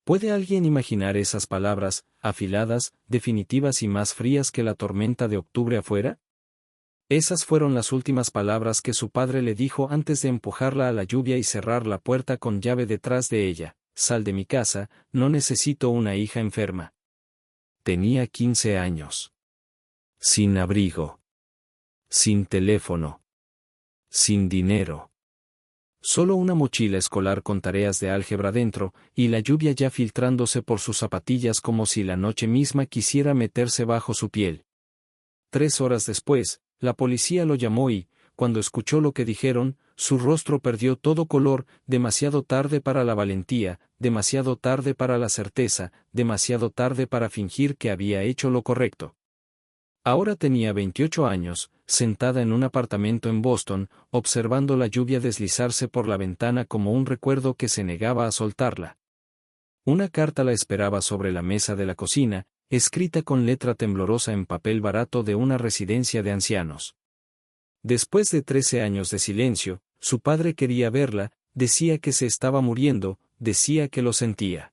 ¿Puede alguien imaginar esas palabras, afiladas, definitivas y más frías que la tormenta de octubre afuera? Esas fueron las últimas palabras que su padre le dijo antes de empujarla a la lluvia y cerrar la puerta con llave detrás de ella. Sal de mi casa, no necesito una hija enferma. Tenía 15 años. Sin abrigo. Sin teléfono. Sin dinero. Solo una mochila escolar con tareas de álgebra dentro, y la lluvia ya filtrándose por sus zapatillas como si la noche misma quisiera meterse bajo su piel. 3 horas después, la policía lo llamó y, cuando escuchó lo que dijeron, su rostro perdió todo color, demasiado tarde para la valentía, demasiado tarde para la certeza, demasiado tarde para fingir que había hecho lo correcto. Ahora tenía 28 años, sentada en un apartamento en Boston, observando la lluvia deslizarse por la ventana como un recuerdo que se negaba a soltarla. Una carta la esperaba sobre la mesa de la cocina, escrita con letra temblorosa en papel barato de una residencia de ancianos. Después de 13 años de silencio, su padre quería verla, decía que se estaba muriendo, decía que lo sentía.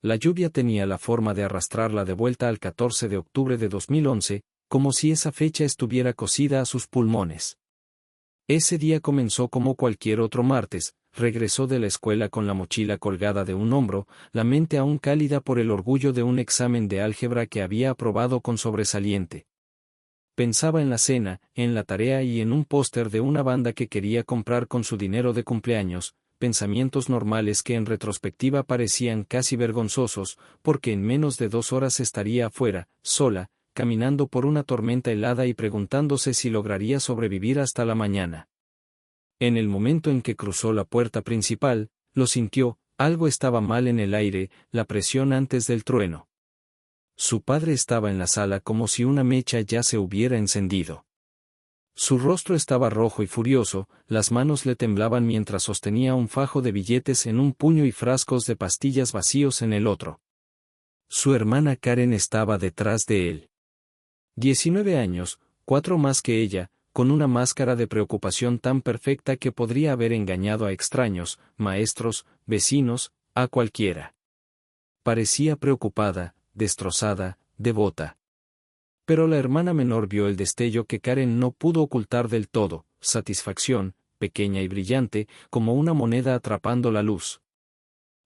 La lluvia tenía la forma de arrastrarla de vuelta al 14 de octubre de 2011, como si esa fecha estuviera cosida a sus pulmones. Ese día comenzó como cualquier otro martes, regresó de la escuela con la mochila colgada de un hombro, la mente aún cálida por el orgullo de un examen de álgebra que había aprobado con sobresaliente. Pensaba en la cena, en la tarea y en un póster de una banda que quería comprar con su dinero de cumpleaños, pensamientos normales que en retrospectiva parecían casi vergonzosos, porque en menos de 2 horas estaría afuera, sola, caminando por una tormenta helada y preguntándose si lograría sobrevivir hasta la mañana. En el momento en que cruzó la puerta principal, lo sintió, algo estaba mal en el aire, la presión antes del trueno. Su padre estaba en la sala como si una mecha ya se hubiera encendido. Su rostro estaba rojo y furioso, las manos le temblaban mientras sostenía un fajo de billetes en un puño y frascos de pastillas vacíos en el otro. Su hermana Karen estaba detrás de él. 19 años, 4 más que ella, con una máscara de preocupación tan perfecta que podría haber engañado a extraños, maestros, vecinos, a cualquiera. Parecía preocupada, destrozada, devota. Pero la hermana menor vio el destello que Karen no pudo ocultar del todo, satisfacción, pequeña y brillante, como una moneda atrapando la luz.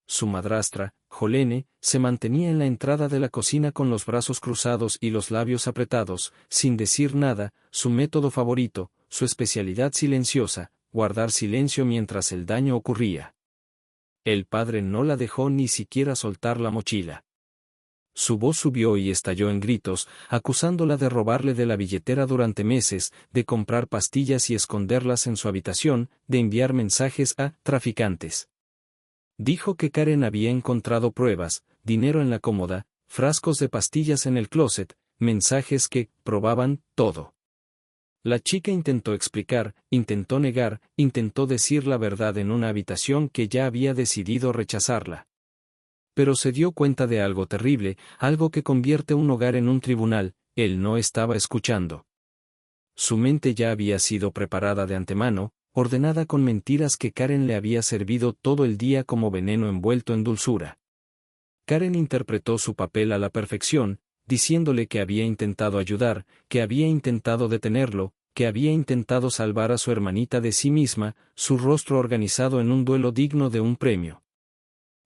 Su madrastra, Jolene, se mantenía en la entrada de la cocina con los brazos cruzados y los labios apretados, sin decir nada, su método favorito, su especialidad silenciosa, guardar silencio mientras el daño ocurría. El padre no la dejó ni siquiera soltar la mochila. Su voz subió y estalló en gritos, acusándola de robarle de la billetera durante meses, de comprar pastillas y esconderlas en su habitación, de enviar mensajes a traficantes. Dijo que Karen había encontrado pruebas, dinero en la cómoda, frascos de pastillas en el closet, mensajes que probaban todo. La chica intentó explicar, intentó negar, intentó decir la verdad en una habitación que ya había decidido rechazarla. Pero se dio cuenta de algo terrible, algo que convierte un hogar en un tribunal, él no estaba escuchando. Su mente ya había sido preparada de antemano, ordenada con mentiras que Karen le había servido todo el día como veneno envuelto en dulzura. Karen interpretó su papel a la perfección, diciéndole que había intentado ayudar, que había intentado detenerlo, que había intentado salvar a su hermanita de sí misma, su rostro organizado en un duelo digno de un premio.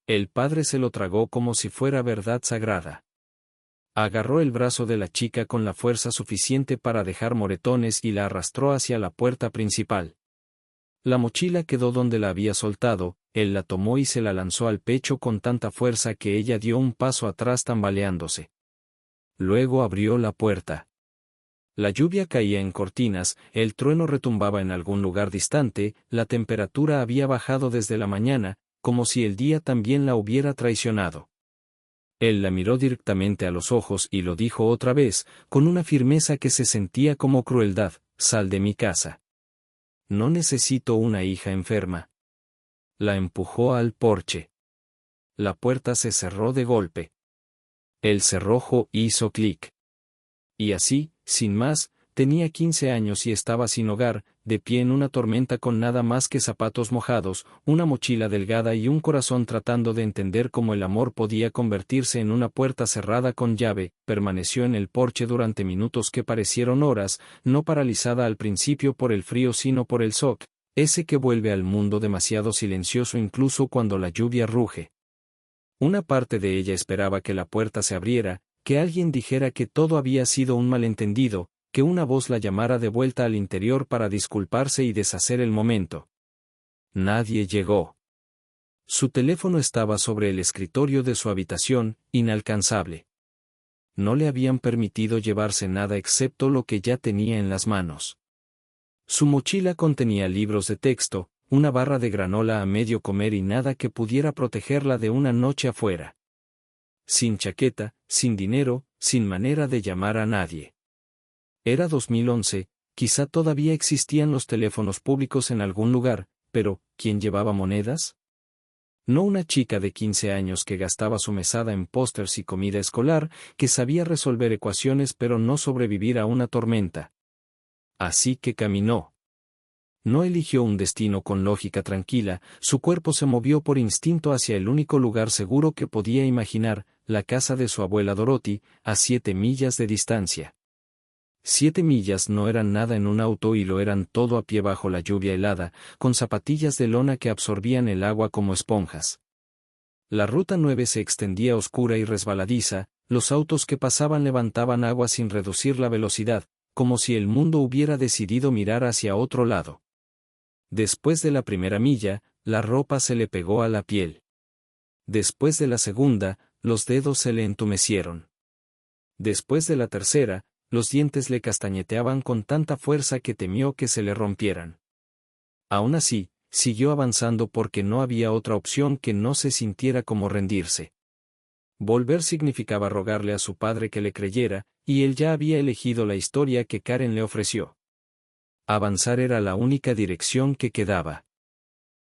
El padre se lo tragó como si fuera verdad sagrada. Agarró el brazo de la chica con la fuerza suficiente para dejar moretones y la arrastró hacia la puerta principal. La mochila quedó donde la había soltado, él la tomó y se la lanzó al pecho con tanta fuerza que ella dio un paso atrás tambaleándose. Luego abrió la puerta. La lluvia caía en cortinas, el trueno retumbaba en algún lugar distante, la temperatura había bajado desde la mañana, como si el día también la hubiera traicionado. Él la miró directamente a los ojos y lo dijo otra vez, con una firmeza que se sentía como crueldad: sal de mi casa. No necesito una hija enferma. La empujó al porche. La puerta se cerró de golpe. El cerrojo hizo clic. Y así, sin más, tenía 15 años y estaba sin hogar, de pie en una tormenta con nada más que zapatos mojados, una mochila delgada y un corazón tratando de entender cómo el amor podía convertirse en una puerta cerrada con llave, permaneció en el porche durante minutos que parecieron horas, no paralizada al principio por el frío sino por el shock, ese que vuelve al mundo demasiado silencioso incluso cuando la lluvia ruge. Una parte de ella esperaba que la puerta se abriera, que alguien dijera que todo había sido un malentendido, que una voz la llamara de vuelta al interior para disculparse y deshacer el momento. Nadie llegó. Su teléfono estaba sobre el escritorio de su habitación, inalcanzable. No le habían permitido llevarse nada excepto lo que ya tenía en las manos. Su mochila contenía libros de texto, una barra de granola a medio comer y nada que pudiera protegerla de una noche afuera. Sin chaqueta, sin dinero, sin manera de llamar a nadie. Era 2011, quizá todavía existían los teléfonos públicos en algún lugar, pero ¿quién llevaba monedas? No una chica de 15 años que gastaba su mesada en pósters y comida escolar, que sabía resolver ecuaciones pero no sobrevivir a una tormenta. Así que caminó. No eligió un destino con lógica tranquila, su cuerpo se movió por instinto hacia el único lugar seguro que podía imaginar, la casa de su abuela Dorothy, a 7 millas de distancia. 7 millas no eran nada en un auto y lo eran todo a pie bajo la lluvia helada, con zapatillas de lona que absorbían el agua como esponjas. La ruta 9 se extendía oscura y resbaladiza, los autos que pasaban levantaban agua sin reducir la velocidad, como si el mundo hubiera decidido mirar hacia otro lado. Después de la primera milla, la ropa se le pegó a la piel. Después de la segunda, los dedos se le entumecieron. Después de la tercera, los dientes le castañeteaban con tanta fuerza que temió que se le rompieran. Aún así, siguió avanzando porque no había otra opción que no se sintiera como rendirse. Volver significaba rogarle a su padre que le creyera, y él ya había elegido la historia que Karen le ofreció. Avanzar era la única dirección que quedaba.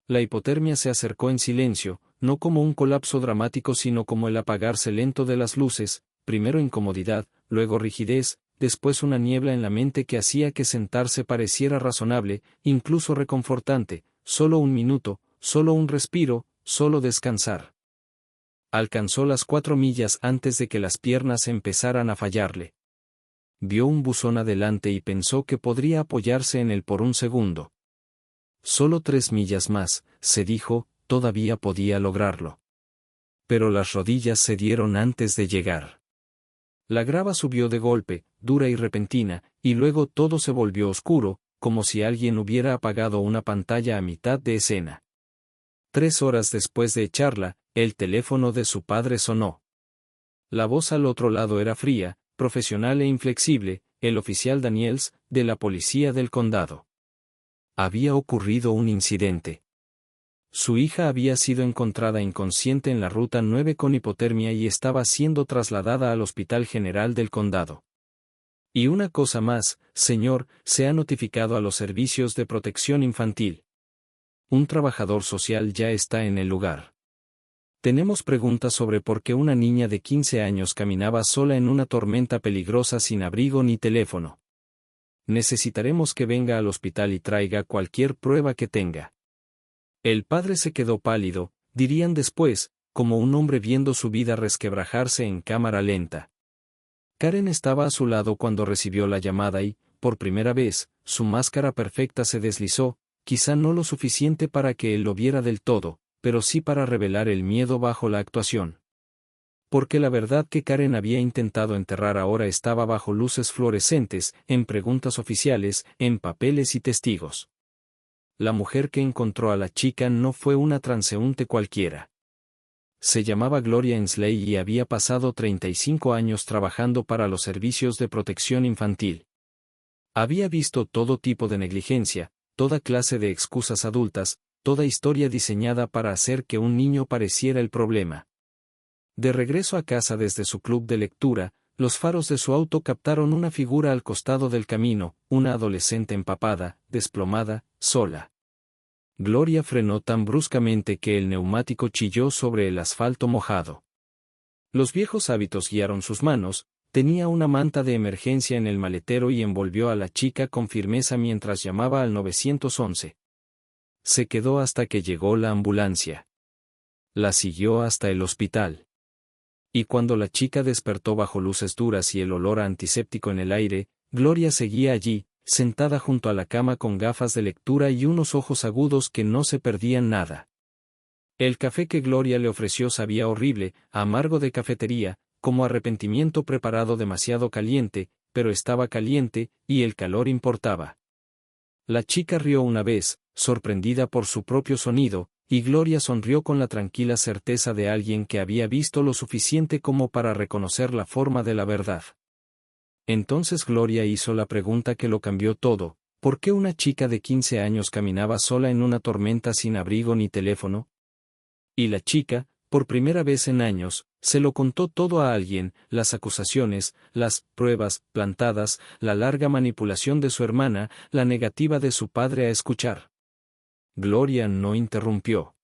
La hipotermia se acercó en silencio, no como un colapso dramático sino como el apagarse lento de las luces, primero incomodidad, luego rigidez, después una niebla en la mente que hacía que sentarse pareciera razonable, incluso reconfortante, solo un minuto, solo un respiro, solo descansar. Alcanzó las 4 millas antes de que las piernas empezaran a fallarle. Vio un buzón adelante y pensó que podría apoyarse en él por un segundo. Solo 3 millas más, se dijo, todavía podía lograrlo. Pero las rodillas cedieron antes de llegar. La grava subió de golpe, dura y repentina, y luego todo se volvió oscuro, como si alguien hubiera apagado una pantalla a mitad de escena. 3 horas después de echarla, el teléfono de su padre sonó. La voz al otro lado era fría, profesional e inflexible, el oficial Daniels, de la policía del condado. Había ocurrido un incidente. Su hija había sido encontrada inconsciente en la ruta 9 con hipotermia y estaba siendo trasladada al Hospital General del Condado. Y una cosa más, señor, se ha notificado a los servicios de protección infantil. Un trabajador social ya está en el lugar. Tenemos preguntas sobre por qué una niña de 15 años caminaba sola en una tormenta peligrosa sin abrigo ni teléfono. Necesitaremos que venga al hospital y traiga cualquier prueba que tenga. El padre se quedó pálido, dirían después, como un hombre viendo su vida resquebrajarse en cámara lenta. Karen estaba a su lado cuando recibió la llamada y, por primera vez, su máscara perfecta se deslizó, quizá no lo suficiente para que él lo viera del todo, pero sí para revelar el miedo bajo la actuación. Porque la verdad que Karen había intentado enterrar ahora estaba bajo luces fluorescentes, en preguntas oficiales, en papeles y testigos. La mujer que encontró a la chica no fue una transeúnte cualquiera. Se llamaba Gloria Ensley y había pasado 35 años trabajando para los servicios de protección infantil. Había visto todo tipo de negligencia, toda clase de excusas adultas, toda historia diseñada para hacer que un niño pareciera el problema. De regreso a casa desde su club de lectura, los faros de su auto captaron una figura al costado del camino, una adolescente empapada, desplomada, sola. Gloria frenó tan bruscamente que el neumático chilló sobre el asfalto mojado. Los viejos hábitos guiaron sus manos, Tenía una manta de emergencia en el maletero y envolvió a la chica con firmeza mientras llamaba al 911. Se quedó hasta que llegó la ambulancia. La siguió hasta el hospital. Y cuando la chica despertó bajo luces duras y el olor a antiséptico en el aire, Gloria seguía allí, sentada junto a la cama con gafas de lectura y unos ojos agudos que no se perdían nada. El café que Gloria le ofreció sabía horrible, amargo de cafetería, como arrepentimiento preparado demasiado caliente, pero estaba caliente, y el calor importaba. La chica rió una vez, sorprendida por su propio sonido, y Gloria sonrió con la tranquila certeza de alguien que había visto lo suficiente como para reconocer la forma de la verdad. Entonces Gloria hizo la pregunta que lo cambió todo: ¿por qué una chica de 15 años caminaba sola en una tormenta sin abrigo ni teléfono? Y la chica, por primera vez en años, se lo contó todo a alguien: las acusaciones, las pruebas plantadas, la larga manipulación de su hermana, la negativa de su padre a escuchar. Gloria no interrumpió.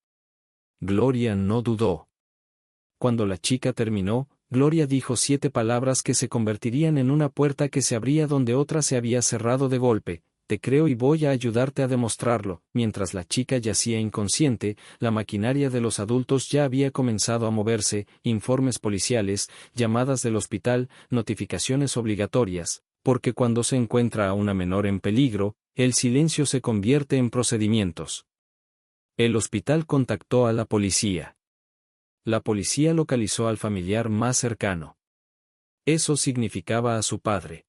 Gloria no dudó. Cuando la chica terminó, Gloria dijo 7 palabras que se convertirían en una puerta que se abría donde otra se había cerrado de golpe: te creo y voy a ayudarte a demostrarlo. Mientras la chica yacía inconsciente, la maquinaria de los adultos ya había comenzado a moverse: informes policiales, llamadas del hospital, notificaciones obligatorias, porque cuando se encuentra a una menor en peligro, el silencio se convierte en procedimientos. El hospital contactó a la policía. La policía localizó al familiar más cercano. Eso significaba a su padre.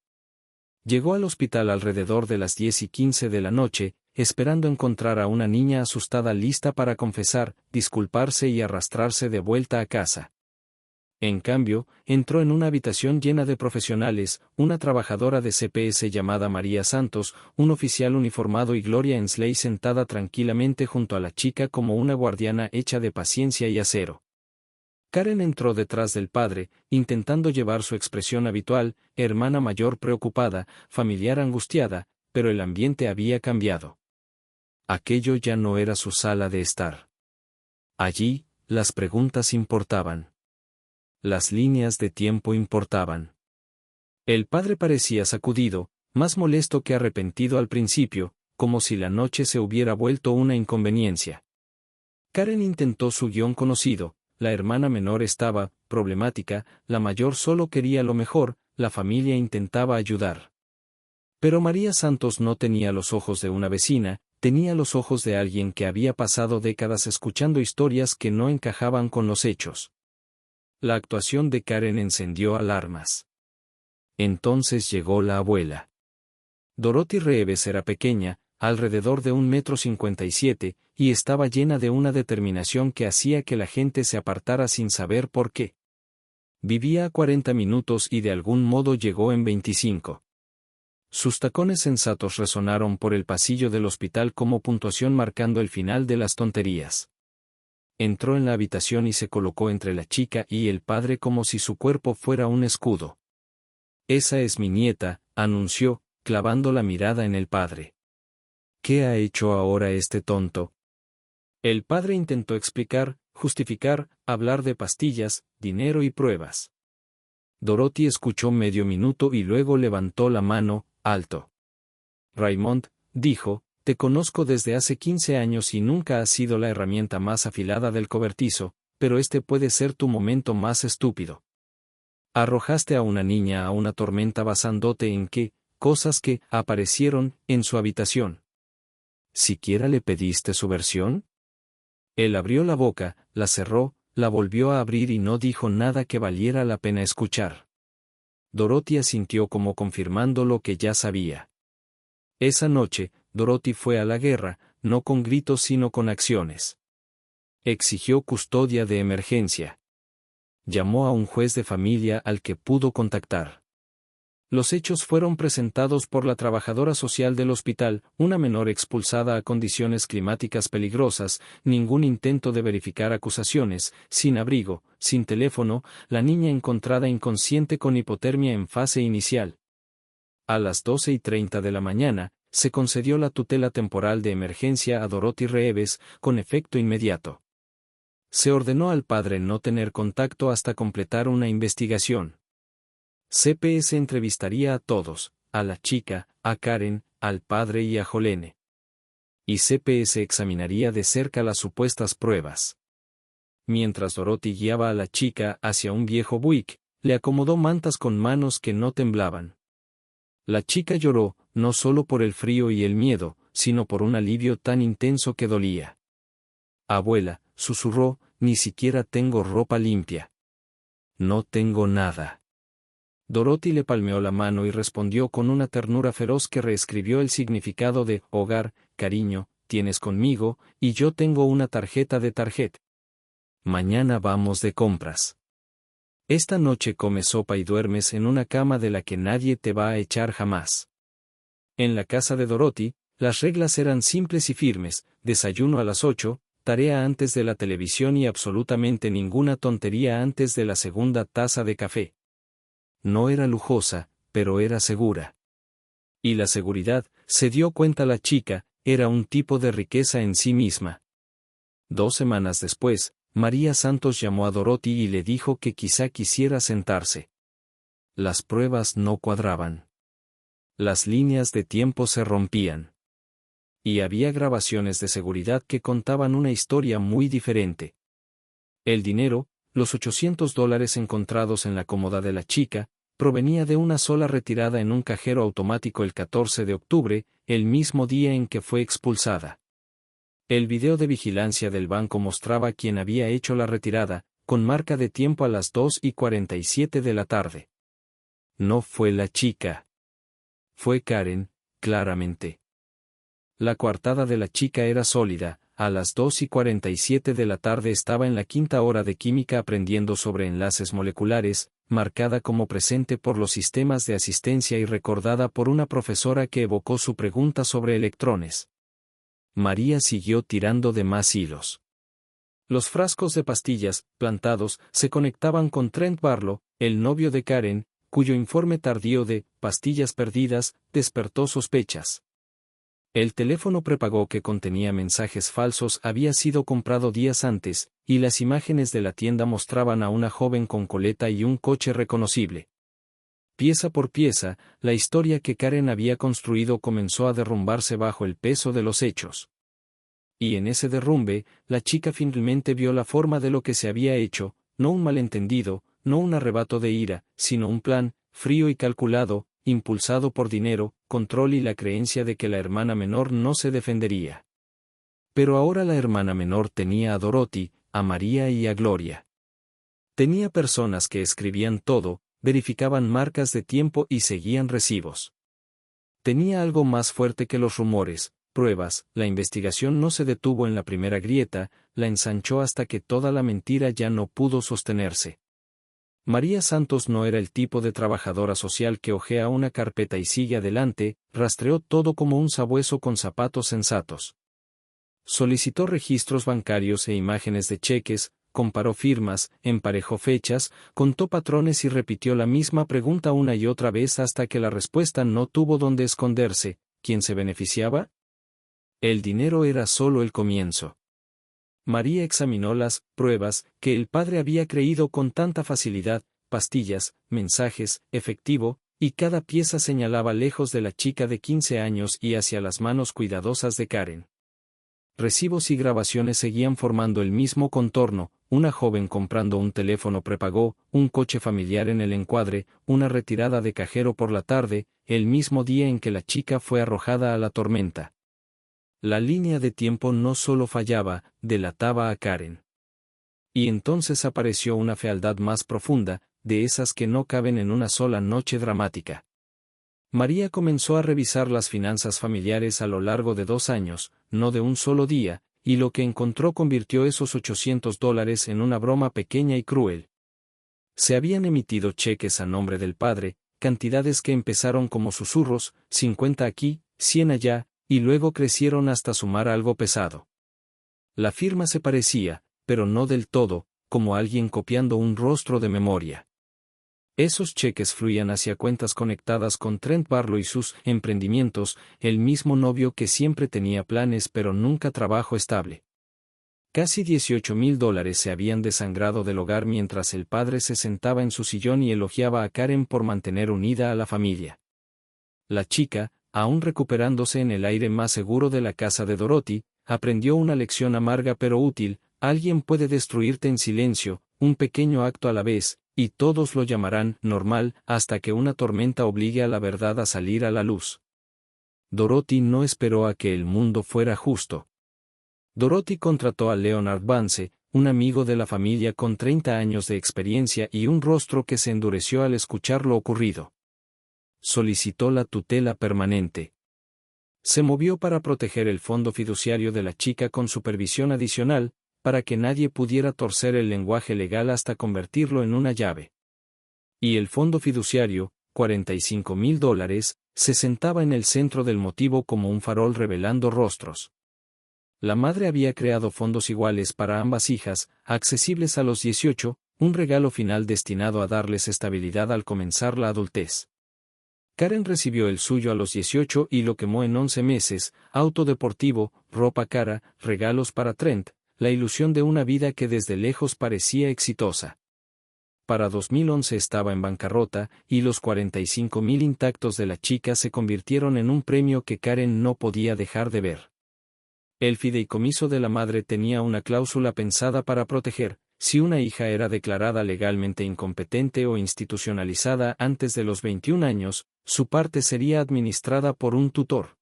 Llegó al hospital alrededor de las 10:15 de la noche, esperando encontrar a una niña asustada lista para confesar, disculparse y arrastrarse de vuelta a casa. En cambio, entró en una habitación llena de profesionales: una trabajadora de CPS llamada María Santos, un oficial uniformado y Gloria Ensley sentada tranquilamente junto a la chica como una guardiana hecha de paciencia y acero. Karen entró detrás del padre, intentando llevar su expresión habitual: hermana mayor preocupada, familiar angustiada, pero el ambiente había cambiado. Aquello ya no era su sala de estar. Allí, las preguntas importaban. Las líneas de tiempo importaban. El padre parecía sacudido, más molesto que arrepentido al principio, como si la noche se hubiera vuelto una inconveniencia. Karen intentó su guión conocido: la hermana menor estaba problemática, la mayor solo quería lo mejor, la familia intentaba ayudar. Pero María Santos no tenía los ojos de una vecina, tenía los ojos de alguien que había pasado décadas escuchando historias que no encajaban con los hechos. La actuación de Karen encendió alarmas. Entonces llegó la abuela. Dorothy Reeves era pequeña, alrededor de 1,57 m, y estaba llena de una determinación que hacía que la gente se apartara sin saber por qué. Vivía a 40 minutos y de algún modo llegó en 25. Sus tacones sensatos resonaron por el pasillo del hospital como puntuación marcando el final de las tonterías. Entró en la habitación y se colocó entre la chica y el padre como si su cuerpo fuera un escudo. Esa es mi nieta, anunció, clavando la mirada en el padre. ¿Qué ha hecho ahora este tonto? El padre intentó explicar, justificar, hablar de pastillas, dinero y pruebas. Dorothy escuchó medio minuto y luego levantó la mano, alto. Raymond, dijo, te conozco desde hace 15 años y nunca has sido la herramienta más afilada del cobertizo, pero este puede ser tu momento más estúpido. Arrojaste a una niña a una tormenta basándote en qué, cosas que aparecieron en su habitación. ¿Siquiera le pediste su versión? Él abrió la boca, la cerró, la volvió a abrir y no dijo nada que valiera la pena escuchar. Dorothy asintió como confirmando lo que ya sabía. Esa noche, Dorothy fue a la guerra, no con gritos sino con acciones. Exigió custodia de emergencia. Llamó a un juez de familia al que pudo contactar. Los hechos fueron presentados por la trabajadora social del hospital: una menor expulsada a condiciones climáticas peligrosas, ningún intento de verificar acusaciones, sin abrigo, sin teléfono, la niña encontrada inconsciente con hipotermia en fase inicial. A las 12:30 de la mañana, se concedió la tutela temporal de emergencia a Dorothy Reeves, con efecto inmediato. Se ordenó al padre no tener contacto hasta completar una investigación. CPS entrevistaría a todos, a la chica, a Karen, al padre y a Jolene. Y CPS examinaría de cerca las supuestas pruebas. Mientras Dorothy guiaba a la chica hacia un viejo Buick, le acomodó mantas con manos que no temblaban. La chica lloró, no solo por el frío y el miedo, sino por un alivio tan intenso que dolía. Abuela, susurró, ni siquiera tengo ropa limpia. No tengo nada. Dorothy le palmeó la mano y respondió con una ternura feroz que reescribió el significado de hogar: cariño, tienes conmigo, y yo tengo una tarjeta de tarjeta. Mañana vamos de compras. Esta noche comes sopa y duermes en una cama de la que nadie te va a echar jamás. En la casa de Dorothy, las reglas eran simples y firmes: desayuno a las 8, tarea antes de la televisión y absolutamente ninguna tontería antes de la segunda taza de café. No era lujosa, pero era segura. Y la seguridad, se dio cuenta la chica, era un tipo de riqueza en sí misma. 2 semanas después, María Santos llamó a Dorothy y le dijo que quizá quisiera sentarse. Las pruebas no cuadraban. Las líneas de tiempo se rompían. Y había grabaciones de seguridad que contaban una historia muy diferente. El dinero, los $800 encontrados en la cómoda de la chica, provenía de una sola retirada en un cajero automático el 14 de octubre, el mismo día en que fue expulsada. El video de vigilancia del banco mostraba quién había hecho la retirada, con marca de tiempo a las 2:47 de la tarde. No fue la chica. Fue Karen, claramente. La coartada de la chica era sólida: a las 2:47 de la tarde estaba en la 5ª hora de química aprendiendo sobre enlaces moleculares, marcada como presente por los sistemas de asistencia y recordada por una profesora que evocó su pregunta sobre electrones. María siguió tirando de más hilos. Los frascos de pastillas, plantados, se conectaban con Trent Barlow, el novio de Karen, cuyo informe tardío de pastillas perdidas despertó sospechas. El teléfono prepago que contenía mensajes falsos había sido comprado días antes, y las imágenes de la tienda mostraban a una joven con coleta y un coche reconocible. Pieza por pieza, la historia que Karen había construido comenzó a derrumbarse bajo el peso de los hechos. Y en ese derrumbe, la chica finalmente vio la forma de lo que se había hecho: no un malentendido, no un arrebato de ira, sino un plan, frío y calculado, impulsado por dinero, control y la creencia de que la hermana menor no se defendería. Pero ahora la hermana menor tenía a Dorothy, a María y a Gloria. Tenía personas que escribían todo, verificaban marcas de tiempo y seguían recibos. Tenía algo más fuerte que los rumores: pruebas. La investigación no se detuvo en la primera grieta, la ensanchó hasta que toda la mentira ya no pudo sostenerse. María Santos no era el tipo de trabajadora social que hojea una carpeta y sigue adelante, rastreó todo como un sabueso con zapatos sensatos. Solicitó registros bancarios e imágenes de cheques, comparó firmas, emparejó fechas, contó patrones y repitió la misma pregunta una y otra vez hasta que la respuesta no tuvo dónde esconderse. ¿Quién se beneficiaba? El dinero era solo el comienzo. María examinó las pruebas que el padre había creído con tanta facilidad: pastillas, mensajes, efectivo, y cada pieza señalaba lejos de la chica de 15 años y hacia las manos cuidadosas de Karen. Recibos y grabaciones seguían formando el mismo contorno: una joven comprando un teléfono prepago, un coche familiar en el encuadre, una retirada de cajero por la tarde, el mismo día en que la chica fue arrojada a la tormenta. La línea de tiempo no solo fallaba, delataba a Karen. Y entonces apareció una fealdad más profunda, de esas que no caben en una sola noche dramática. María comenzó a revisar las finanzas familiares a lo largo de 2 años, no de un solo día, y lo que encontró convirtió esos $800 en una broma pequeña y cruel. Se habían emitido cheques a nombre del padre, cantidades que empezaron como susurros: 50 aquí, 100 allá, y luego crecieron hasta sumar algo pesado. La firma se parecía, pero no del todo, como alguien copiando un rostro de memoria. Esos cheques fluían hacia cuentas conectadas con Trent Barlow y sus emprendimientos, el mismo novio que siempre tenía planes pero nunca trabajo estable. Casi $18,000 se habían desangrado del hogar mientras el padre se sentaba en su sillón y elogiaba a Karen por mantener unida a la familia. La chica, aún recuperándose en el aire más seguro de la casa de Dorothy, aprendió una lección amarga pero útil: alguien puede destruirte en silencio, un pequeño acto a la vez, y todos lo llamarán normal, hasta que una tormenta obligue a la verdad a salir a la luz. Dorothy no esperó a que el mundo fuera justo. Dorothy contrató a Leonard Vance, un amigo de la familia con 30 años de experiencia y un rostro que se endureció al escuchar lo ocurrido. Solicitó la tutela permanente. Se movió para proteger el fondo fiduciario de la chica con supervisión adicional, para que nadie pudiera torcer el lenguaje legal hasta convertirlo en una llave. Y el fondo fiduciario, $45,000, se sentaba en el centro del motivo como un farol revelando rostros. La madre había creado fondos iguales para ambas hijas, accesibles a los 18, un regalo final destinado a darles estabilidad al comenzar la adultez. Karen recibió el suyo a los 18 y lo quemó en 11 meses: auto deportivo, ropa cara, regalos para Trent, la ilusión de una vida que desde lejos parecía exitosa. Para 2011 estaba en bancarrota, y los $45,000 intactos de la chica se convirtieron en un premio que Karen no podía dejar de ver. El fideicomiso de la madre tenía una cláusula pensada para proteger: si una hija era declarada legalmente incompetente o institucionalizada antes de los 21 años, su parte sería administrada por un tutor.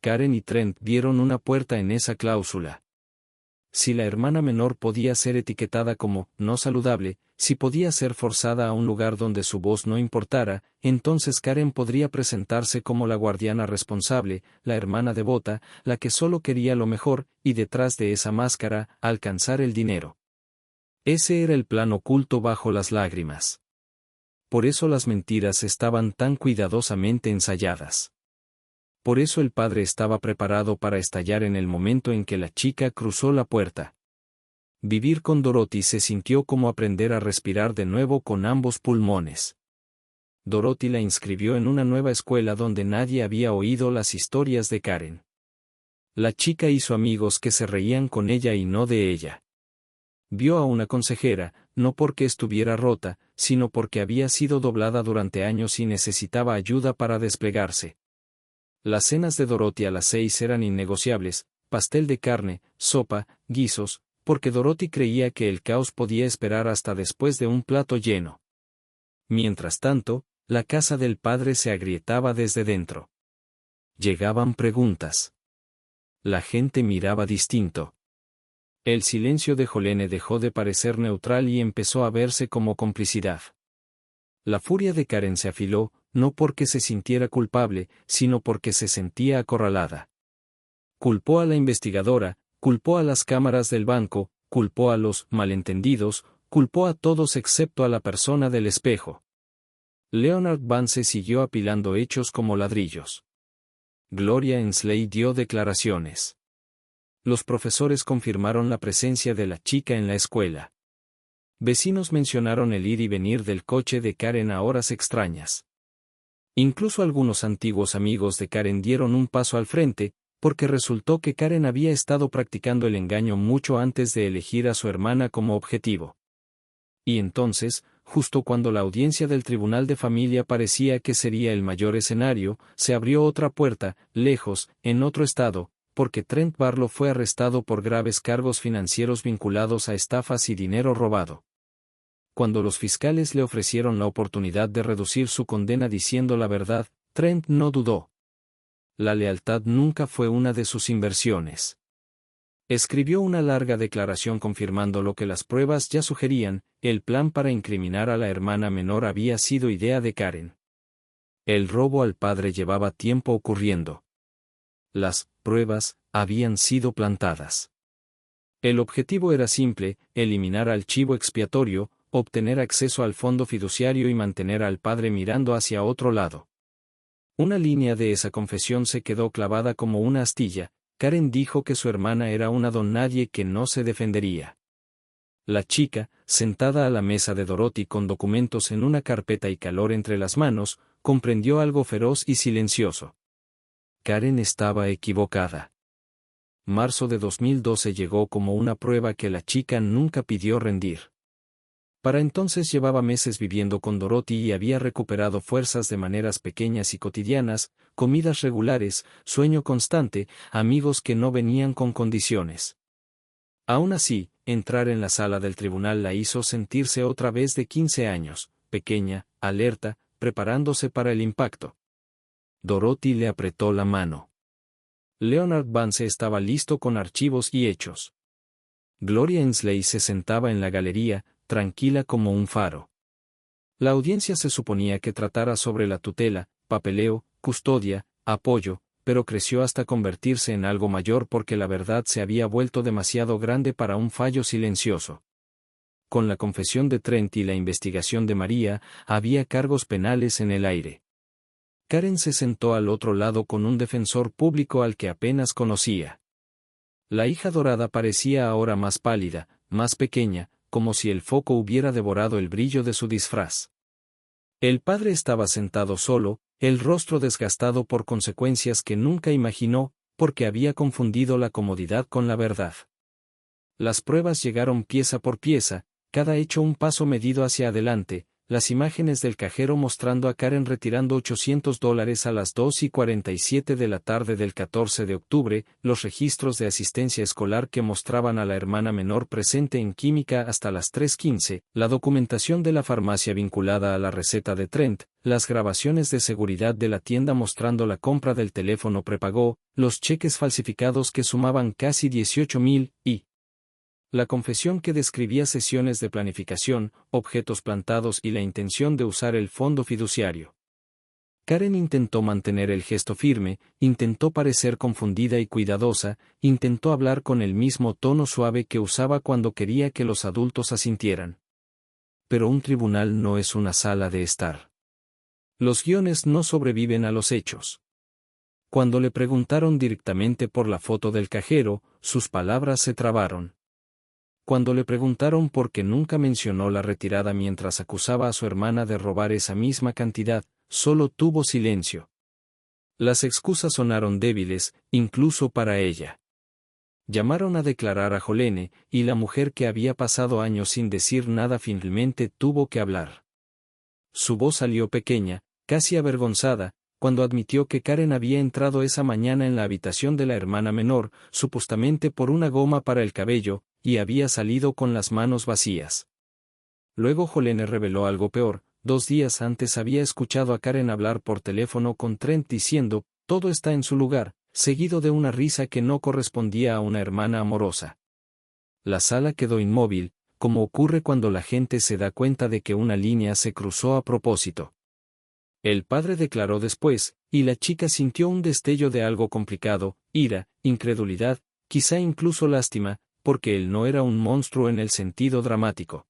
Karen y Trent vieron una puerta en esa cláusula. Si la hermana menor podía ser etiquetada como no saludable, si podía ser forzada a un lugar donde su voz no importara, entonces Karen podría presentarse como la guardiana responsable, la hermana devota, la que solo quería lo mejor, y detrás de esa máscara, alcanzar el dinero. Ese era el plan oculto bajo las lágrimas. Por eso las mentiras estaban tan cuidadosamente ensayadas. Por eso el padre estaba preparado para estallar en el momento en que la chica cruzó la puerta. Vivir con Dorothy se sintió como aprender a respirar de nuevo con ambos pulmones. Dorothy la inscribió en una nueva escuela donde nadie había oído las historias de Karen. La chica hizo amigos que se reían con ella y no de ella. Vio a una consejera, no porque estuviera rota, sino porque había sido doblada durante años y necesitaba ayuda para desplegarse. Las cenas de Dorothy a las 6 eran innegociables: pastel de carne, sopa, guisos, porque Dorothy creía que el caos podía esperar hasta después de un plato lleno. Mientras tanto, la casa del padre se agrietaba desde dentro. Llegaban preguntas. La gente miraba distinto. El silencio de Jolene dejó de parecer neutral y empezó a verse como complicidad. La furia de Karen se afiló, no porque se sintiera culpable, sino porque se sentía acorralada. Culpó a la investigadora, culpó a las cámaras del banco, culpó a los malentendidos, culpó a todos excepto a la persona del espejo. Leonard Vance siguió apilando hechos como ladrillos. Gloria Ensley dio declaraciones. Los profesores confirmaron la presencia de la chica en la escuela. Vecinos mencionaron el ir y venir del coche de Karen a horas extrañas. Incluso algunos antiguos amigos de Karen dieron un paso al frente, porque resultó que Karen había estado practicando el engaño mucho antes de elegir a su hermana como objetivo. Y entonces, justo cuando la audiencia del Tribunal de Familia parecía que sería el mayor escenario, se abrió otra puerta, lejos, en otro estado, porque Trent Barlow fue arrestado por graves cargos financieros vinculados a estafas y dinero robado. Cuando los fiscales le ofrecieron la oportunidad de reducir su condena diciendo la verdad, Trent no dudó. La lealtad nunca fue una de sus inversiones. Escribió una larga declaración confirmando lo que las pruebas ya sugerían: el plan para incriminar a la hermana menor había sido idea de Karen. El robo al padre llevaba tiempo ocurriendo. Las pruebas habían sido plantadas. El objetivo era simple: eliminar al chivo expiatorio, obtener acceso al fondo fiduciario y mantener al padre mirando hacia otro lado. Una línea de esa confesión se quedó clavada como una astilla: Karen dijo que su hermana era una don nadie que no se defendería. La chica, sentada a la mesa de Dorothy con documentos en una carpeta y calor entre las manos, comprendió algo feroz y silencioso. Karen estaba equivocada. marzo de 2012 llegó como una prueba que la chica nunca pidió rendir. Para entonces llevaba meses viviendo con Dorothy y había recuperado fuerzas de maneras pequeñas y cotidianas, comidas regulares, sueño constante, amigos que no venían con condiciones. Aún así, entrar en la sala del tribunal la hizo sentirse otra vez de 15 años, pequeña, alerta, preparándose para el impacto. Dorothy le apretó la mano. Leonard Vance estaba listo con archivos y hechos. Gloria Ensley se sentaba en la galería, tranquila como un faro. La audiencia se suponía que tratara sobre la tutela, papeleo, custodia, apoyo, pero creció hasta convertirse en algo mayor porque la verdad se había vuelto demasiado grande para un fallo silencioso. Con la confesión de Trent y la investigación de María, había cargos penales en el aire. Karen se sentó al otro lado con un defensor público al que apenas conocía. La hija dorada parecía ahora más pálida, más pequeña, como si el foco hubiera devorado el brillo de su disfraz. El padre estaba sentado solo, el rostro desgastado por consecuencias que nunca imaginó, porque había confundido la comodidad con la verdad. Las pruebas llegaron pieza por pieza, cada hecho un paso medido hacia adelante, las imágenes del cajero mostrando a Karen retirando $800 a las 2:47 de la tarde del 14 de octubre, los registros de asistencia escolar que mostraban a la hermana menor presente en química hasta las 3:15, la documentación de la farmacia vinculada a la receta de Trent, las grabaciones de seguridad de la tienda mostrando la compra del teléfono prepago, los cheques falsificados que sumaban casi 18,000, y la confesión que describía sesiones de planificación, objetos plantados y la intención de usar el fondo fiduciario. Karen intentó mantener el gesto firme, intentó parecer confundida y cuidadosa, intentó hablar con el mismo tono suave que usaba cuando quería que los adultos asintieran. Pero un tribunal no es una sala de estar. Los guiones no sobreviven a los hechos. Cuando le preguntaron directamente por la foto del cajero, sus palabras se trabaron. Cuando le preguntaron por qué nunca mencionó la retirada mientras acusaba a su hermana de robar esa misma cantidad, solo tuvo silencio. Las excusas sonaron débiles, incluso para ella. Llamaron a declarar a Jolene, y la mujer que había pasado años sin decir nada finalmente tuvo que hablar. Su voz salió pequeña, casi avergonzada, cuando admitió que Karen había entrado esa mañana en la habitación de la hermana menor, supuestamente por una goma para el cabello, y había salido con las manos vacías. Luego Jolene reveló algo peor. 2 días antes había escuchado a Karen hablar por teléfono con Trent diciendo, todo está en su lugar, seguido de una risa que no correspondía a una hermana amorosa. La sala quedó inmóvil, como ocurre cuando la gente se da cuenta de que una línea se cruzó a propósito. El padre declaró después, y la chica sintió un destello de algo complicado, ira, incredulidad, quizá incluso lástima, porque él no era un monstruo en el sentido dramático.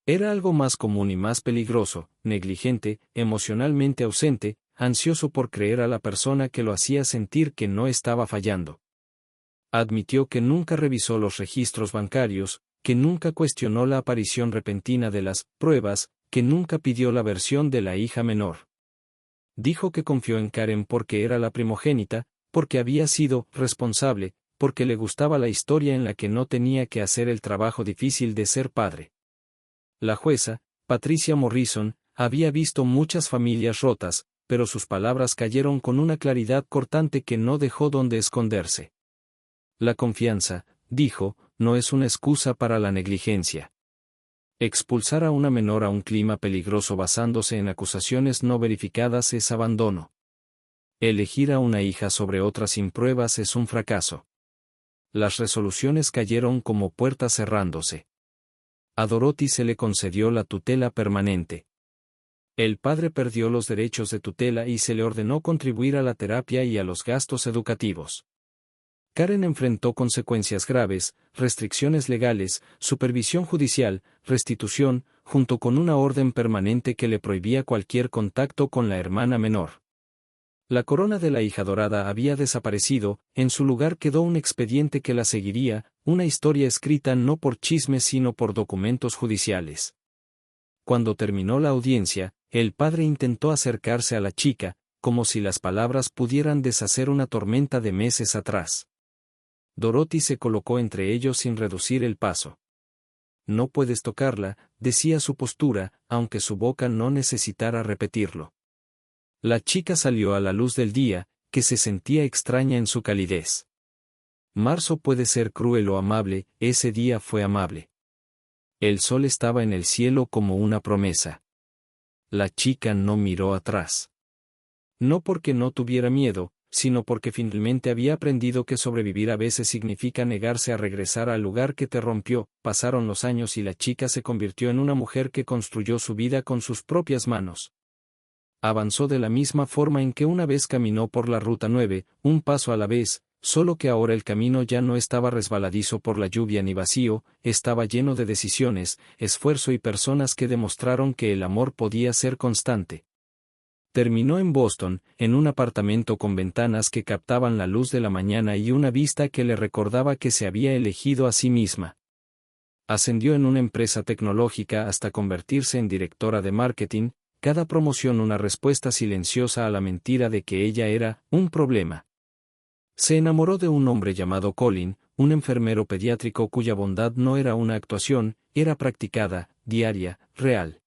Era algo más común y más peligroso, negligente, emocionalmente ausente, ansioso por creer a la persona que lo hacía sentir que no estaba fallando. Admitió que nunca revisó los registros bancarios, que nunca cuestionó la aparición repentina de las pruebas, que nunca pidió la versión de la hija menor. Dijo que confió en Karen porque era la primogénita, porque había sido responsable, porque le gustaba la historia en la que no tenía que hacer el trabajo difícil de ser padre. La jueza, Patricia Morrison, había visto muchas familias rotas, pero sus palabras cayeron con una claridad cortante que no dejó donde esconderse. La confianza, dijo, no es una excusa para la negligencia. Expulsar a una menor a un clima peligroso basándose en acusaciones no verificadas es abandono. Elegir a una hija sobre otra sin pruebas es un fracaso. Las resoluciones cayeron como puertas cerrándose. A Dorothy se le concedió la tutela permanente. El padre perdió los derechos de tutela y se le ordenó contribuir a la terapia y a los gastos educativos. Karen enfrentó consecuencias graves, restricciones legales, supervisión judicial, restitución, junto con una orden permanente que le prohibía cualquier contacto con la hermana menor. La corona de la hija dorada había desaparecido, en su lugar quedó un expediente que la seguiría, una historia escrita no por chismes sino por documentos judiciales. Cuando terminó la audiencia, el padre intentó acercarse a la chica, como si las palabras pudieran deshacer una tormenta de meses atrás. Dorothy se colocó entre ellos sin reducir el paso. No puedes tocarla, decía su postura, aunque su boca no necesitara repetirlo. La chica salió a la luz del día, que se sentía extraña en su calidez. Marzo puede ser cruel o amable, ese día fue amable. El sol estaba en el cielo como una promesa. La chica no miró atrás. No porque no tuviera miedo, sino porque finalmente había aprendido que sobrevivir a veces significa negarse a regresar al lugar que te rompió. Pasaron los años y la chica se convirtió en una mujer que construyó su vida con sus propias manos. Avanzó de la misma forma en que una vez caminó por la Ruta 9, un paso a la vez, solo que ahora el camino ya no estaba resbaladizo por la lluvia ni vacío, estaba lleno de decisiones, esfuerzo y personas que demostraron que el amor podía ser constante. Terminó en Boston, en un apartamento con ventanas que captaban la luz de la mañana y una vista que le recordaba que se había elegido a sí misma. Ascendió en una empresa tecnológica hasta convertirse en directora de marketing, cada promoción una respuesta silenciosa a la mentira de que ella era un problema. Se enamoró de un hombre llamado Colin, un enfermero pediátrico cuya bondad no era una actuación, era practicada, diaria, real.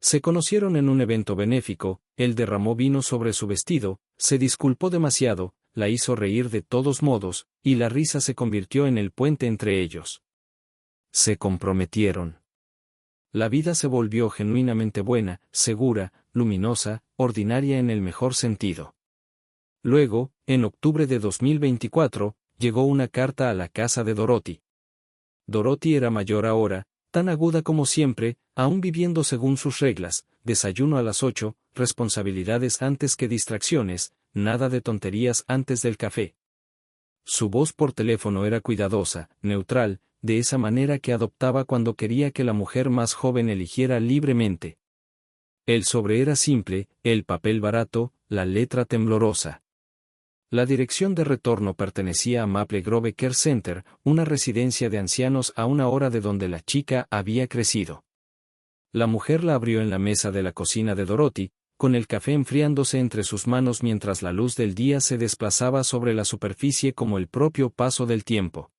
Se conocieron en un evento benéfico, él derramó vino sobre su vestido, se disculpó demasiado, la hizo reír de todos modos, y la risa se convirtió en el puente entre ellos. Se comprometieron. La vida se volvió genuinamente buena, segura, luminosa, ordinaria en el mejor sentido. Luego, en octubre de 2024, llegó una carta a la casa de Dorothy. Dorothy era mayor ahora, tan aguda como siempre, aún viviendo según sus reglas, desayuno a las 8, responsabilidades antes que distracciones, nada de tonterías antes del café. Su voz por teléfono era cuidadosa, neutral, de esa manera que adoptaba cuando quería que la mujer más joven eligiera libremente. El sobre era simple, el papel barato, la letra temblorosa. La dirección de retorno pertenecía a Maple Grove Care Center, una residencia de ancianos a una hora de donde la chica había crecido. La mujer la abrió en la mesa de la cocina de Dorothy, con el café enfriándose entre sus manos mientras la luz del día se desplazaba sobre la superficie como el propio paso del tiempo.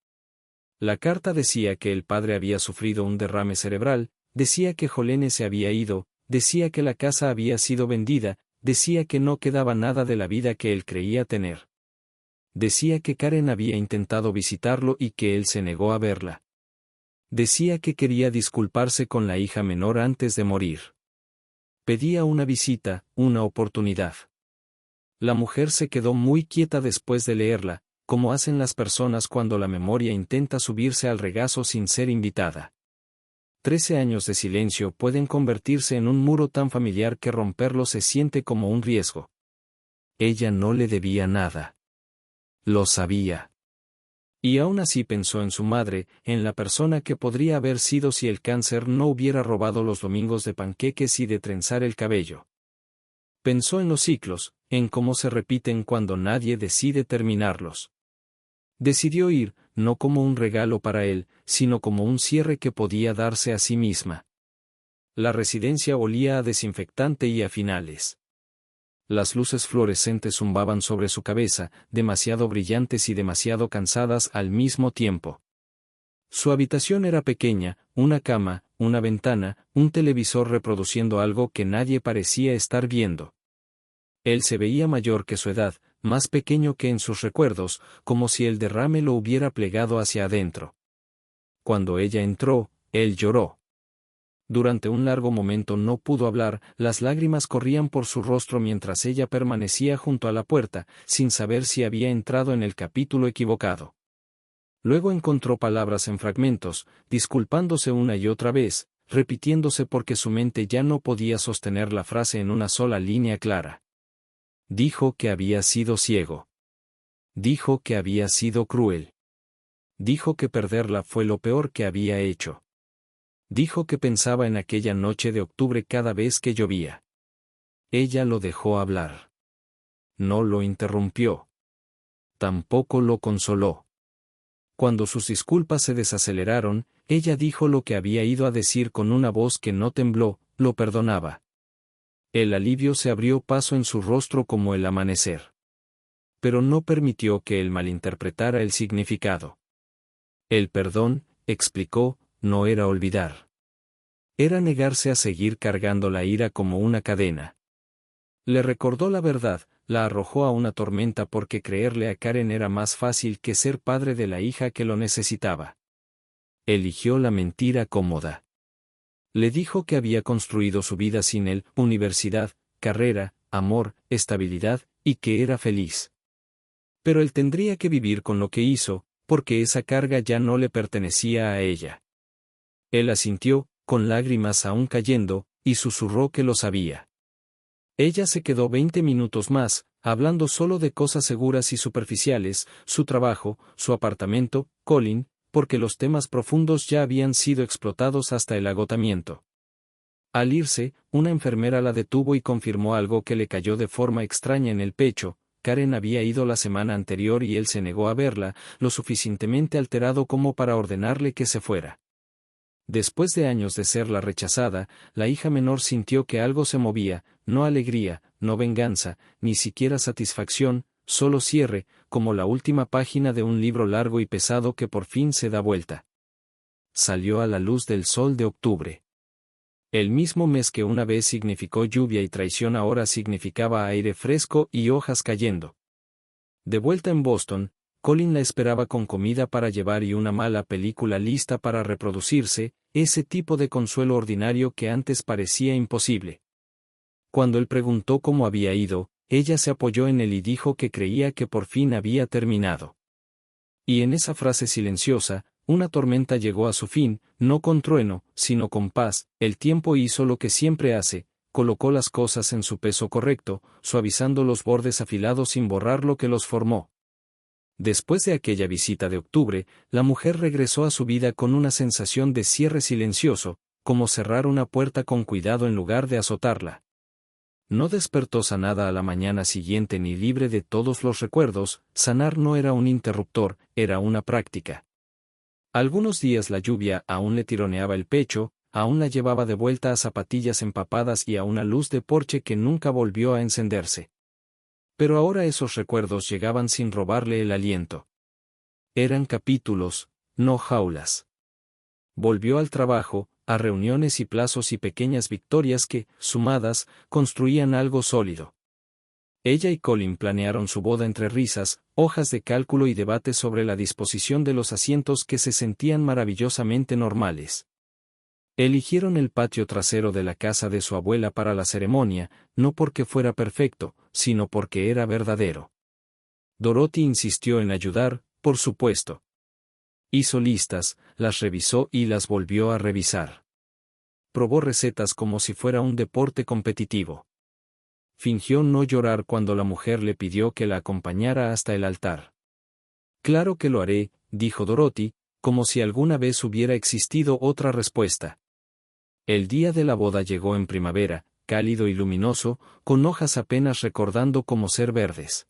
La carta decía que el padre había sufrido un derrame cerebral, decía que Jolene se había ido, decía que la casa había sido vendida, decía que no quedaba nada de la vida que él creía tener. Decía que Karen había intentado visitarlo y que él se negó a verla. Decía que quería disculparse con la hija menor antes de morir. Pedía una visita, una oportunidad. La mujer se quedó muy quieta después de leerla, como hacen las personas cuando la memoria intenta subirse al regazo sin ser invitada. 13 años de silencio pueden convertirse en un muro tan familiar que romperlo se siente como un riesgo. Ella no le debía nada. Lo sabía. Y aún así pensó en su madre, en la persona que podría haber sido si el cáncer no hubiera robado los domingos de panqueques y de trenzar el cabello. Pensó en los ciclos, en cómo se repiten cuando nadie decide terminarlos. Decidió ir, no como un regalo para él, sino como un cierre que podía darse a sí misma. La residencia olía a desinfectante y a finales. Las luces fluorescentes zumbaban sobre su cabeza, demasiado brillantes y demasiado cansadas al mismo tiempo. Su habitación era pequeña, una cama, una ventana, un televisor reproduciendo algo que nadie parecía estar viendo. Él se veía mayor que su edad, más pequeño que en sus recuerdos, como si el derrame lo hubiera plegado hacia adentro. Cuando ella entró, él lloró. Durante un largo momento no pudo hablar, las lágrimas corrían por su rostro mientras ella permanecía junto a la puerta, sin saber si había entrado en el capítulo equivocado. Luego encontró palabras en fragmentos, disculpándose una y otra vez, repitiéndose porque su mente ya no podía sostener la frase en una sola línea clara. Dijo que había sido ciego. Dijo que había sido cruel. Dijo que perderla fue lo peor que había hecho. Dijo que pensaba en aquella noche de octubre cada vez que llovía. Ella lo dejó hablar. No lo interrumpió. Tampoco lo consoló. Cuando sus disculpas se desaceleraron, ella dijo lo que había ido a decir con una voz que no tembló, lo perdonaba. El alivio se abrió paso en su rostro como el amanecer. pero no permitió que él malinterpretara el significado. El perdón, explicó, no era olvidar. Era negarse a seguir cargando la ira como una cadena. Le recordó la verdad, la arrojó a una tormenta porque creerle a Karen era más fácil que ser padre de la hija que lo necesitaba. Eligió la mentira cómoda. Le dijo que había construido su vida sin él, universidad, carrera, amor, estabilidad, y que era feliz. Pero él tendría que vivir con lo que hizo, porque esa carga ya no le pertenecía a ella. Él asintió, con lágrimas aún cayendo, y susurró que lo sabía. Ella se quedó 20 minutos más, hablando solo de cosas seguras y superficiales, su trabajo, su apartamento, Colin, porque los temas profundos ya habían sido explotados hasta el agotamiento. Al irse, una enfermera la detuvo y confirmó algo que le cayó de forma extraña en el pecho. Karen había ido la semana anterior y él se negó a verla, lo suficientemente alterado como para ordenarle que se fuera. Después de años de ser la rechazada, la hija menor sintió que algo se movía, no alegría, no venganza, ni siquiera satisfacción, solo cierre, como la última página de un libro largo y pesado que por fin se da vuelta. Salió a la luz del sol de octubre. El mismo mes que una vez significó lluvia y traición ahora significaba aire fresco y hojas cayendo. De vuelta en Boston, Colin la esperaba con comida para llevar y una mala película lista para reproducirse, ese tipo de consuelo ordinario que antes parecía imposible. Cuando él preguntó cómo había ido, ella se apoyó en él y dijo que creía que por fin había terminado. Y en esa frase silenciosa, una tormenta llegó a su fin, no con trueno, sino con paz. El tiempo hizo lo que siempre hace, colocó las cosas en su peso correcto, suavizando los bordes afilados sin borrar lo que los formó. Después de aquella visita de octubre, la mujer regresó a su vida con una sensación de cierre silencioso, como cerrar una puerta con cuidado en lugar de azotarla. No despertó sanada a la mañana siguiente ni libre de todos los recuerdos. Sanar no era un interruptor, era una práctica. Algunos días la lluvia aún le tironeaba el pecho, aún la llevaba de vuelta a zapatillas empapadas y a una luz de porche que nunca volvió a encenderse. Pero ahora esos recuerdos llegaban sin robarle el aliento. Eran capítulos, no jaulas. Volvió al trabajo, a reuniones y plazos y pequeñas victorias que, sumadas, construían algo sólido. Ella y Colin planearon su boda entre risas, hojas de cálculo y debates sobre la disposición de los asientos que se sentían maravillosamente normales. Eligieron el patio trasero de la casa de su abuela para la ceremonia, no porque fuera perfecto, sino porque era verdadero. Dorothy insistió en ayudar, por supuesto. Hizo listas, las revisó y las volvió a revisar. Probó recetas como si fuera un deporte competitivo. Fingió no llorar cuando la mujer le pidió que la acompañara hasta el altar. Claro que lo haré, dijo Dorothy, como si alguna vez hubiera existido otra respuesta. El día de la boda llegó en primavera, cálido y luminoso, con hojas apenas recordando cómo ser verdes.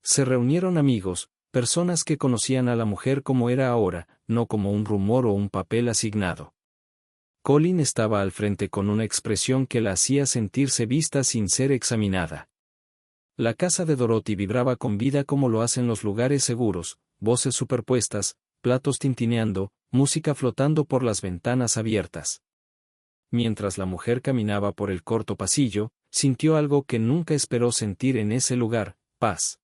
Se reunieron amigos, personas que conocían a la mujer como era ahora, no como un rumor o un papel asignado. Colin estaba al frente con una expresión que la hacía sentirse vista sin ser examinada. La casa de Dorothy vibraba con vida como lo hacen los lugares seguros, voces superpuestas, platos tintineando, música flotando por las ventanas abiertas. Mientras la mujer caminaba por el corto pasillo, sintió algo que nunca esperó sentir en ese lugar, paz.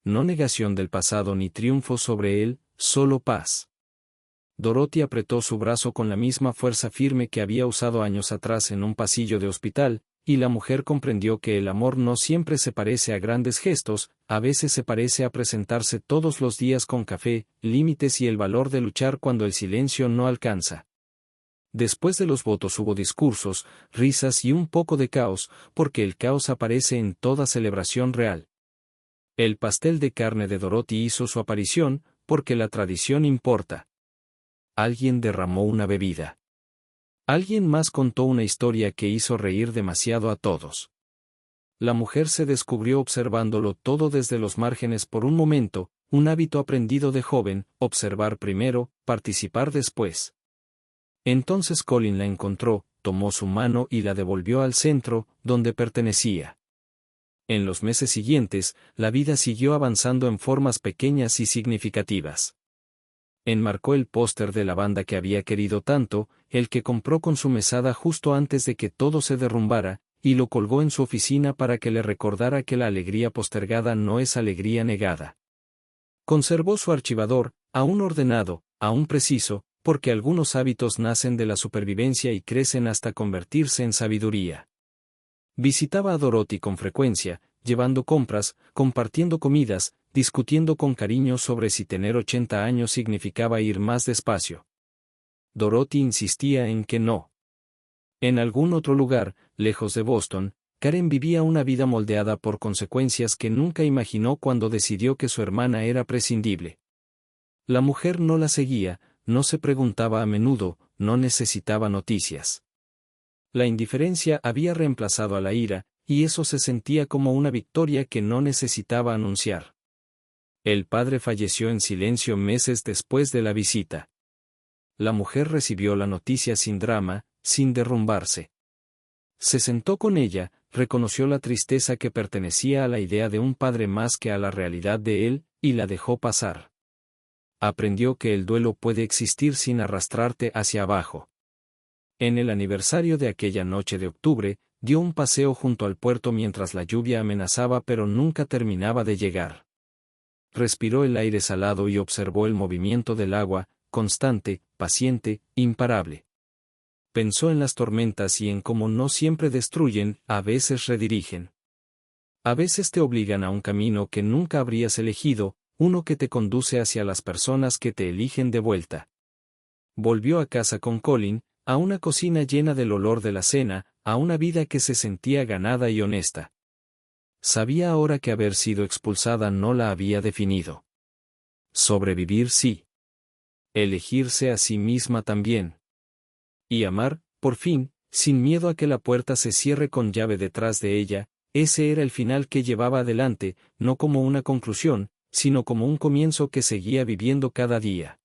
No negación del pasado ni triunfo sobre él, solo paz. Dorothy apretó su brazo con la misma fuerza firme que había usado años atrás en un pasillo de hospital, y la mujer comprendió que el amor no siempre se parece a grandes gestos, a veces se parece a presentarse todos los días con café, límites y el valor de luchar cuando el silencio no alcanza. Después de los votos hubo discursos, risas y un poco de caos, porque el caos aparece en toda celebración real. El pastel de carne de Dorothy hizo su aparición, porque la tradición importa. Alguien derramó una bebida. Alguien más contó una historia que hizo reír demasiado a todos. La mujer se descubrió observándolo todo desde los márgenes por un momento, un hábito aprendido de joven, observar primero, participar después. Entonces Colin la encontró, tomó su mano y la devolvió al centro, donde pertenecía. En los meses siguientes, la vida siguió avanzando en formas pequeñas y significativas. Enmarcó el póster de la banda que había querido tanto, el que compró con su mesada justo antes de que todo se derrumbara, y lo colgó en su oficina para que le recordara que la alegría postergada no es alegría negada. Conservó su archivador, aún ordenado, aún preciso, porque algunos hábitos nacen de la supervivencia y crecen hasta convertirse en sabiduría. Visitaba a Dorothy con frecuencia, llevando compras, compartiendo comidas, discutiendo con cariño sobre si tener 80 años significaba ir más despacio. Dorothy insistía en que no. En algún otro lugar, lejos de Boston, Karen vivía una vida moldeada por consecuencias que nunca imaginó cuando decidió que su hermana era prescindible. La mujer no la seguía, no se preguntaba a menudo, no necesitaba noticias. La indiferencia había reemplazado a la ira, y eso se sentía como una victoria que no necesitaba anunciar. El padre falleció en silencio meses después de la visita. La mujer recibió la noticia sin drama, sin derrumbarse. Se sentó con ella, reconoció la tristeza que pertenecía a la idea de un padre más que a la realidad de él, y la dejó pasar. Aprendió que el duelo puede existir sin arrastrarte hacia abajo. En el aniversario de aquella noche de octubre, dio un paseo junto al puerto mientras la lluvia amenazaba pero nunca terminaba de llegar. Respiró el aire salado y observó el movimiento del agua, constante, paciente, imparable. Pensó en las tormentas y en cómo no siempre destruyen, a veces redirigen. A veces te obligan a un camino que nunca habrías elegido, uno que te conduce hacia las personas que te eligen de vuelta. Volvió a casa con Colin, a una cocina llena del olor de la cena, a una vida que se sentía ganada y honesta. Sabía ahora que haber sido expulsada no la había definido. Sobrevivir sí. Elegirse a sí misma también. Y amar, por fin, sin miedo a que la puerta se cierre con llave detrás de ella, ese era el final que llevaba adelante, no como una conclusión, sino como un comienzo que seguía viviendo cada día.